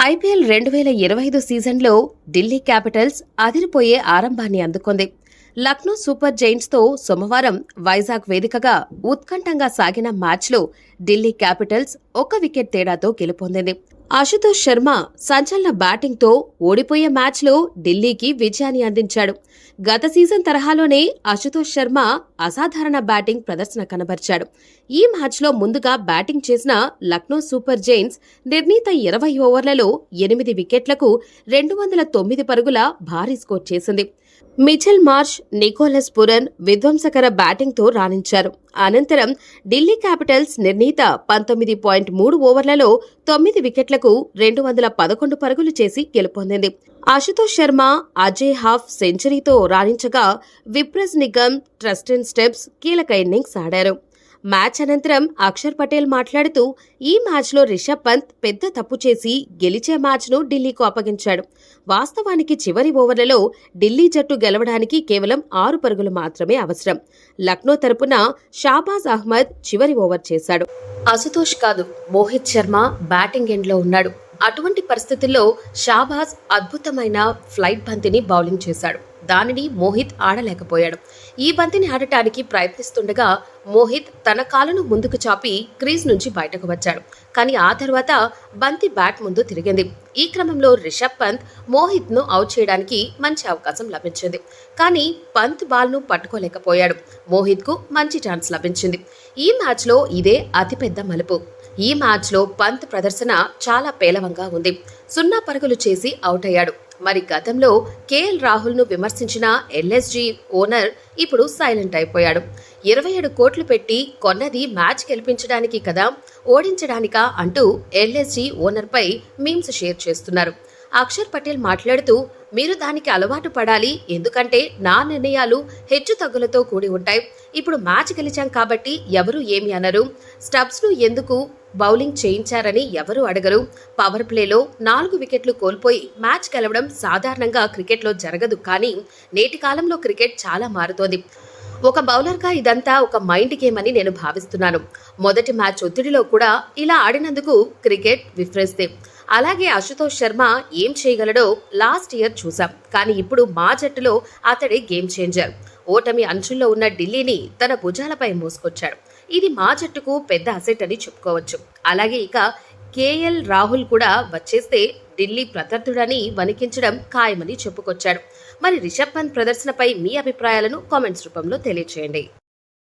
IPL 2025 సీజన్లో Delhi Capitals అదిరిపోయే ఆరంభాన్ని అందుకుంది. లక్నో సూపర్ జైంట్స్తో సోమవారం వైజాగ్ వేదికగా ఉత్కంఠంగా సాగిన మ్యాచ్లో ఢిల్లీ క్యాపిటల్స్ 1 వికెట్ తేడాతో గెలుపొందింది. అశుతోష్ శర్మ సంచలన బ్యాటింగ్తో ఓడిపోయే మ్యాచ్లో ఢిల్లీకి విజయాన్ని అందించాడు. గత సీజన్ తరహాలోనే అశుతోష్ శర్మ అసాధారణ బ్యాటింగ్ ప్రదర్శన కనబర్చాడు. ఈ మ్యాచ్లో ముందుగా బ్యాటింగ్ చేసిన లక్నో సూపర్ జైంట్స్ నిర్ణీత 20 ఓవర్లలో 8 వికెట్లకు 209 పరుగుల భారీ స్కోర్ చేసింది. మిచెల్ మార్ష్, నికోలస్ పురన్ విధ్వంసకర బ్యాటింగ్తో రాణించారు. అనంతరం ఢిల్లీ క్యాపిటల్స్ నిర్ణీత 19.3 ఓవర్లలో 9 వికెట్లకు 211 పరుగులు చేసి గెలుపొందింది. అశుతోష్ శర్మ అజయ్ హాఫ్ సెంచరీతో రాణించగా విప్రస్ నిగమ్, ట్రస్టన్ స్టెప్స్ కీలక ఇన్నింగ్స్ ఆడారు. మ్యాచ్ అనంతరం అక్షర్ పటేల్ మాట్లాడుతూ ఈ మ్యాచ్లో రిషబ్ పంత్ పెద్ద తప్పు చేసి గెలిచే మ్యాచ్ను ఢిల్లీకు అప్పగించాడు. వాస్తవానికి చివరి ఓవర్లలో ఢిల్లీ జట్టు గెలవడానికి కేవలం 6 పరుగులు మాత్రమే అవసరం. లక్నో తరపున షాబాజ్ అహ్మద్ చివరి ఓవర్ చేశాడు. అశుతోష్ కాదు, మోహిత్ శర్మ బ్యాటింగ్ ఎండ్లో ఉన్నాడు. అటువంటి పరిస్థితుల్లో షాబాజ్ అద్భుతమైన ఫ్లైట్ బంతిని బౌలింగ్ చేశాడు. దానిని మోహిత్ ఆడలేకపోయాడు. ఈ బంతిని ఆడటానికి ప్రయత్నిస్తుండగా మోహిత్ తన కాలును ముందుకు చాపి క్రీజ్ నుంచి బయటకు వచ్చాడు. కానీ ఆ తర్వాత బంతి బ్యాట్ ముందు తిరిగింది. ఈ క్రమంలో రిషబ్ పంత్ మోహిత్ ను అవుట్ చేయడానికి మంచి అవకాశం లభించింది. కానీ పంత్ బాల్ ను పట్టుకోలేకపోయాడు. మోహిత్ కు మంచి ఛాన్స్ లభించింది. ఈ మ్యాచ్ లో ఇదే అతిపెద్ద మలుపు. ఈ మ్యాచ్ లో పంత్ ప్రదర్శన చాలా పేలవంగా ఉంది. 0 పరుగులు చేసి అవుట్ అయ్యాడు. మరి గతంలో కేఎల్ రాహుల్ ను విమర్శించిన ఎల్ఎస్జీ ఓనర్ ఇప్పుడు సైలెంట్ అయిపోయాడు. 27 కోట్లు పెట్టి కొన్నది మ్యాచ్ గెలిపించడానికి కదా, ఓడించడానికా అంటూ ఎల్ఎస్జీ ఓనర్ పై మీమ్స్ షేర్ చేస్తున్నారు. అక్షర్ పటేల్ మాట్లాడుతూ, మీరు దానికి అలవాటు పడాలి, ఎందుకంటే నా నిర్ణయాలు హెచ్చు తగ్గులతో కూడి ఉంటాయి. ఇప్పుడు మ్యాచ్ గెలిచాం కాబట్టి ఎవరు ఏమి అనరు. స్టబ్స్ ను ఎందుకు బౌలింగ్ చేయించారని ఎవరు అడగరు. పవర్ ప్లేలో 4 వికెట్లు కోల్పోయి మ్యాచ్ గెలవడం సాధారణంగా క్రికెట్లో జరగదు. కానీ నేటి కాలంలో క్రికెట్ చాలా మారుతోంది. ఒక బౌలర్గా ఇదంతా ఒక మైండ్ గేమ్ అని నేను భావిస్తున్నాను. మొదటి మ్యాచ్ ఒత్తిడిలో కూడా ఇలా ఆడినందుకు క్రికెట్ విఫ్రెస్దే. అలాగే అశుతోష్ శర్మ ఏం చేయగలడో లాస్ట్ ఇయర్ చూసాం. కానీ ఇప్పుడు మా జట్టులో అతడే గేమ్ చేంజర్. ఓటమి అంచుల్లో ఉన్న ఢిల్లీని తన భుజాలపై మోసుకొచ్చాడు. ఇది మా జట్టుకు పెద్ద అసెట్ అని చెప్పుకోవచ్చు. అలాగే ఇక కేఎల్ రాహుల్ కూడా వచ్చేస్తే ఢిల్లీ ప్రత్యర్థుడని వణికించడం ఖాయమని చెప్పుకొచ్చాడు. మరి రిషబ్ పంత్ ప్రదర్శనపై మీ అభిప్రాయాలను కామెంట్స్ రూపంలో తెలియజేయండి.